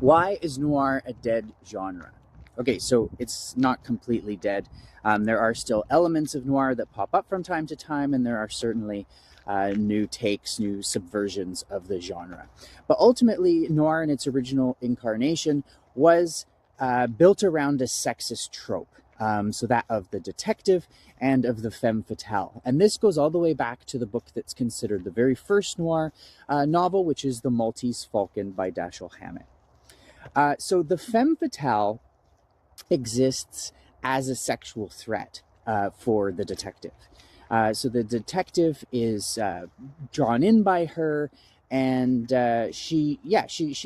Why is noir a dead genre? Okay, so it's not completely dead. There are still elements of noir that pop up from time to time, and there are certainly new takes, new subversions of the genre. But ultimately, noir in its original incarnation was built around a sexist trope. So that of the detective and of the femme fatale. And this goes all the way back to the book that's considered the very first noir novel, which is The Maltese Falcon by Dashiell Hammett. So the femme fatale exists as a sexual threat for the detective. So the detective is drawn in by her, and she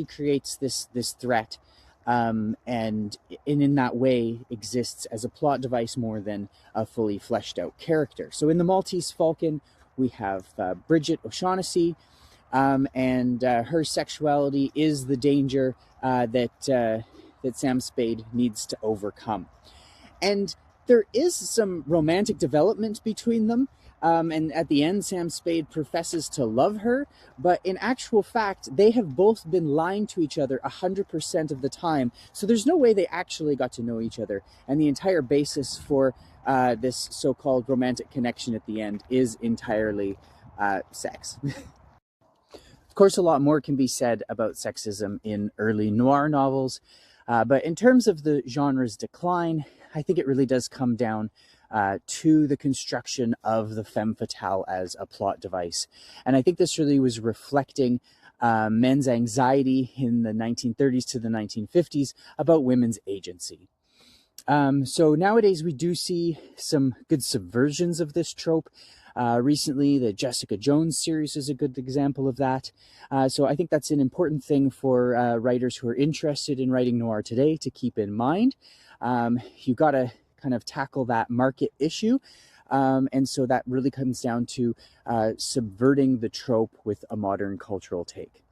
creates this threat, and in that way exists as a plot device more than a fully fleshed out character. So in The Maltese Falcon, we have Bridget O'Shaughnessy, and her sexuality is the danger that Sam Spade needs to overcome. And there is some romantic development between them. And at the end, Sam Spade professes to love her, but in actual fact, they have both been lying to each other 100% of the time. So there's no way they actually got to know each other. And the entire basis for this so-called romantic connection at the end is entirely sex. Of course, a lot more can be said about sexism in early noir novels, but in terms of the genre's decline, I think it really does come down to the construction of the femme fatale as a plot device. And I think this really was reflecting men's anxiety in the 1930s to the 1950s about women's agency. So nowadays we do see some good subversions of this trope. Recently, the Jessica Jones series is a good example of that. So I think that's an important thing for writers who are interested in writing noir today to keep in mind. You've got to kind of tackle that market issue. And so that really comes down to subverting the trope with a modern cultural take.